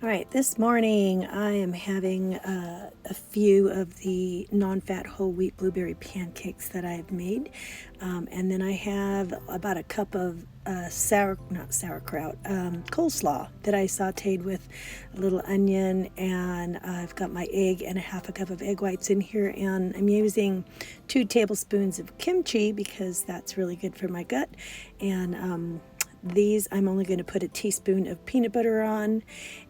All right, this morning I am having a few of the non-fat whole wheat blueberry pancakes that I've made. And then I have about a cup of not sauerkraut, coleslaw that I sauteed with a little onion. And I've got my egg and a half a cup of egg whites in here. And I'm using 2 tablespoons of kimchi because that's really good for my gut. And these I'm only going to put a teaspoon of peanut butter on,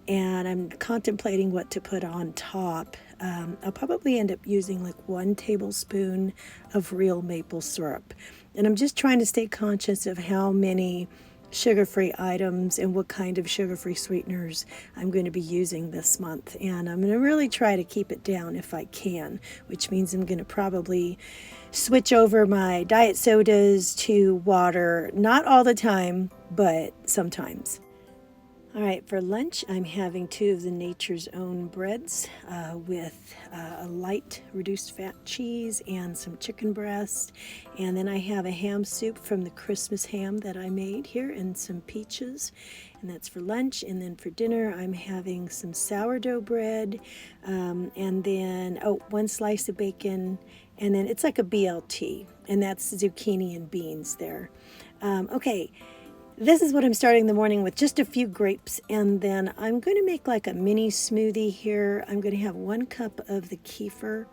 and I'm contemplating what to put on top. I'll probably end up using like 1 tablespoon of real maple syrup. And I'm just trying to stay conscious of how many sugar-free items and what kind of sugar-free sweeteners I'm going to be using this month. And I'm going to really try to keep it down if I can, which means I'm going to probably switch over my diet sodas to water, not all the time, but sometimes. All right, for lunch, I'm having 2 of the Nature's Own breads with a light reduced fat cheese and some chicken breast. And then I have a ham soup from the Christmas ham that I made here and some peaches. And that's for lunch. And then for dinner, I'm having some sourdough bread and then, 1 slice of bacon. And then it's like a BLT, and that's zucchini and beans there. Okay. This is what I'm starting the morning with, just a few grapes, and then I'm going to make like a mini smoothie here. I'm going to have 1 cup of the kefir,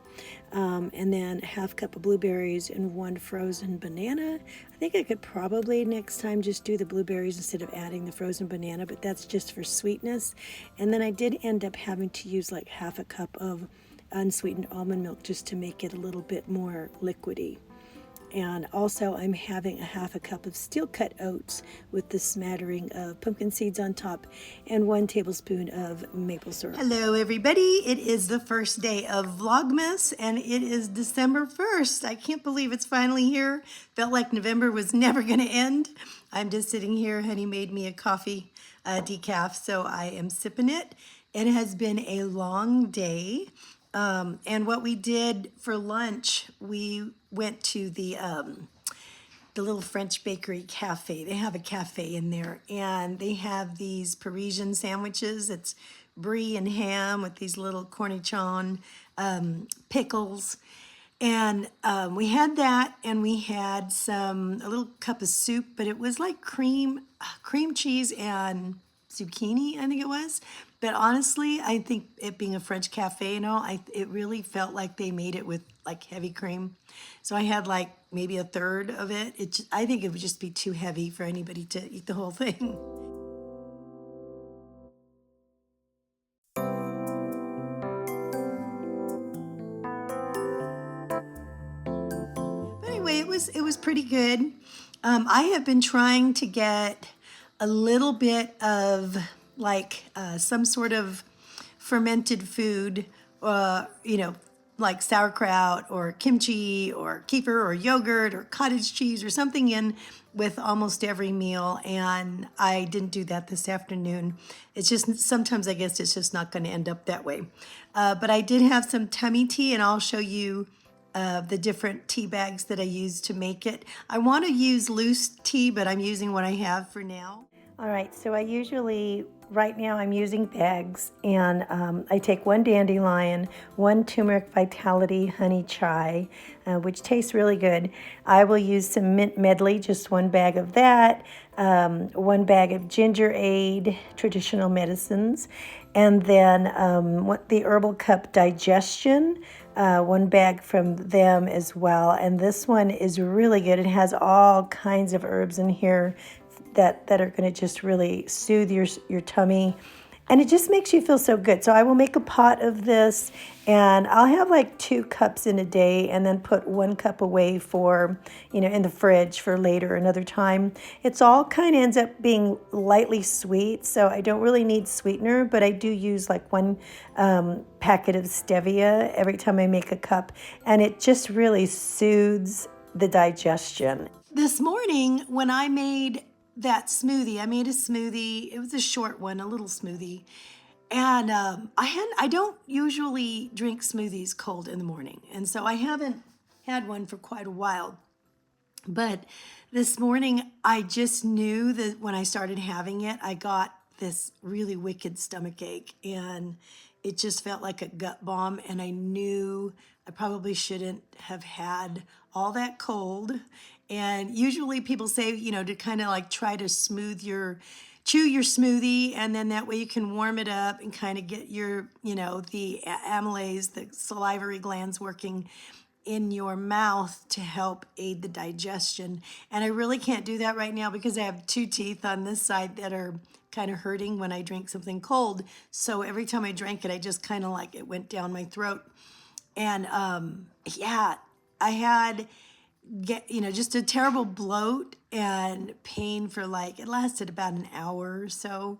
and then a half cup of blueberries and 1 frozen banana. I think I could probably next time just do the blueberries instead of adding the frozen banana, but that's just for sweetness. And then I did end up having to use like half a cup of unsweetened almond milk just to make it a little bit more liquidy. And also I'm having a half a cup of steel cut oats with the smattering of pumpkin seeds on top and 1 tablespoon of maple syrup. Hello everybody, it is the first day of Vlogmas and it is December 1st. I can't believe it's finally here. Felt like November was never going to end. I'm just sitting here, honey made me a coffee decaf, so I am sipping it. It has been a long day. And what we did for lunch, we went to the little French bakery cafe. They have a cafe in there, and they have these Parisian sandwiches. It's brie and ham with these little cornichon pickles. And we had that, and we had a little cup of soup, but it was like cream cheese and zucchini, I think it was. But honestly, I think it being a French cafe and all, it really felt like they made it with like heavy cream. So I had like maybe a third of it. I think it would just be too heavy for anybody to eat the whole thing. But anyway, it was pretty good. I have been trying to get a little bit of like some sort of fermented food, like sauerkraut or kimchi or kefir or yogurt or cottage cheese or something in with almost every meal. And I didn't do that this afternoon. It's just sometimes I guess it's just not going to end up that way. But I did have some tummy tea, and I'll show you the different tea bags that I use to make it. I want to use loose tea, but I'm using what I have for now. All right, so right now I'm using bags, and I take 1 dandelion, 1 turmeric vitality honey chai, which tastes really good. I will use some mint medley, just 1 bag of that, 1 bag of ginger aid, traditional medicines, and then the Herbal Cup Digestion, 1 bag from them as well. And this one is really good. It has all kinds of herbs in here that are going to just really soothe your tummy, and it just makes you feel so good. So I will make a pot of this, and I'll have like 2 cups in a day, and then put 1 cup away for, in the fridge for later, another time. It's all kind of ends up being lightly sweet, so I don't really need sweetener, but I do use like 1 packet of stevia every time I make a cup, and it just really soothes the digestion. This morning when I made that smoothie, I made a smoothie. It was a short one, a little smoothie. And I don't usually drink smoothies cold in the morning. And so I haven't had one for quite a while. But this morning, I just knew that when I started having it, I got this really wicked stomach ache, and it just felt like a gut bomb, and I knew I probably shouldn't have had all that cold. And usually people say, you know, to kind of like try to chew your smoothie, and then that way you can warm it up and kind of get your, you know, the amylase, the salivary glands working in your mouth to help aid the digestion. And I really can't do that right now because I have 2 teeth on this side that are kind of hurting when I drink something cold. So every time I drank it, I just kind of like it went down my throat. And yeah, I had just a terrible bloat and pain for like, it lasted about an hour or so.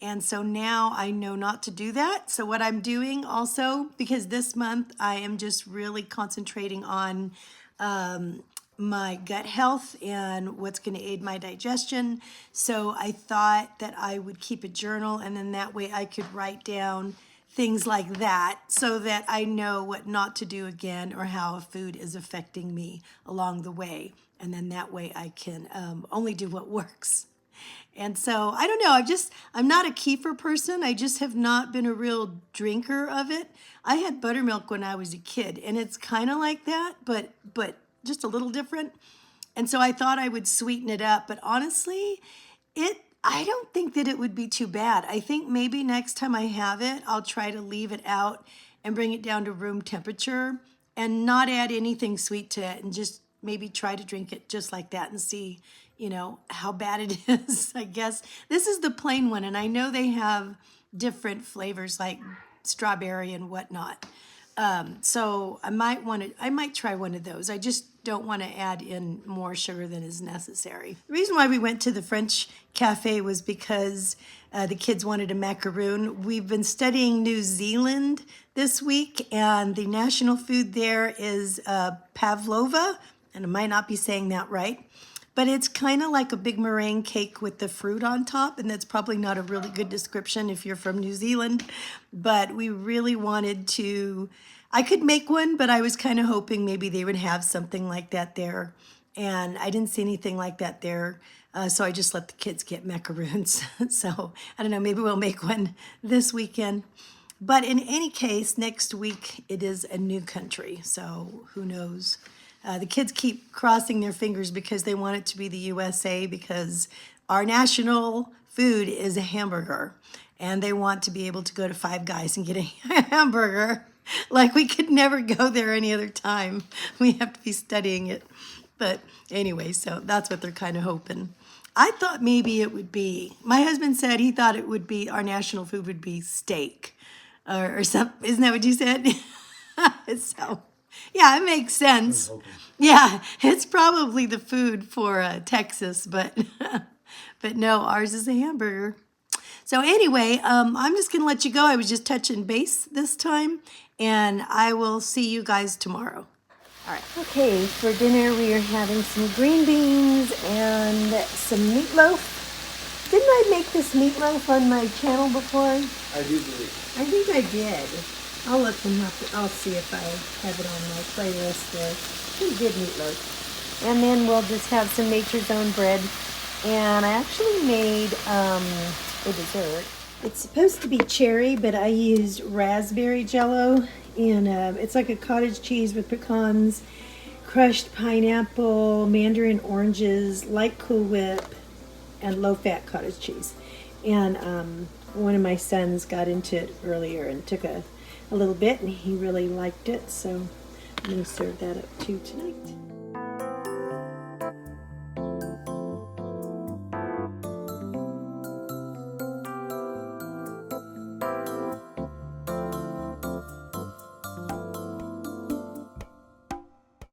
And so now I know not to do that. So what I'm doing also, because this month I am just really concentrating on my gut health and what's going to aid my digestion. So I thought that I would keep a journal, and then that way I could write down things like that so that I know what not to do again or how food is affecting me along the way. And then that way I can only do what works. And so, I don't know, I'm not a kefir person. I just have not been a real drinker of it. I had buttermilk when I was a kid, and it's kind of like that, but just a little different. And so I thought I would sweeten it up, but honestly, I don't think that it would be too bad. I think maybe next time I have it, I'll try to leave it out and bring it down to room temperature and not add anything sweet to it, and just maybe try to drink it just like that and see, you know, how bad it is. I guess this is the plain one, and I know they have different flavors like strawberry and whatnot. So I might try one of those. I just don't want to add in more sugar than is necessary. The reason why we went to the French cafe was because the kids wanted a macaroon. We've been studying New Zealand this week, and the national food there is pavlova, and I might not be saying that right. But it's kind of like a big meringue cake with the fruit on top, and that's probably not a really good description if you're from New Zealand. But we really wanted to, I could make one, but I was kind of hoping maybe they would have something like that there. And I didn't see anything like that there, so I just let the kids get macaroons. So I don't know, maybe we'll make one this weekend. But in any case, next week it is a new country, so who knows. The kids keep crossing their fingers because they want it to be the USA, because our national food is a hamburger, and they want to be able to go to Five Guys and get a hamburger. Like we could never go there any other time. We have to be studying it. But anyway, so that's what they're kind of hoping. I thought maybe it would be, my husband said he thought it would be, our national food would be steak or something. Isn't that what you said? So. Yeah, it makes sense. Yeah, it's probably the food for Texas, but no, ours is a hamburger. So anyway, I'm just going to let you go. I was just touching base this time, and I will see you guys tomorrow. All right. Okay, for dinner we are having some green beans and some meatloaf. Didn't I make this meatloaf on my channel before? I do believe. I think I did. I'll look them up. I'll see if I have it on my playlist there. Pretty good meatloaf. And then we'll just have some Nature's Own bread. And I actually made a dessert. It's supposed to be cherry, but I used raspberry jello. And it's like a cottage cheese with pecans, crushed pineapple, mandarin oranges, light Cool Whip, and low-fat cottage cheese. And one of my sons got into it earlier and took a little bit, and he really liked it, so I'm going to serve that up too tonight.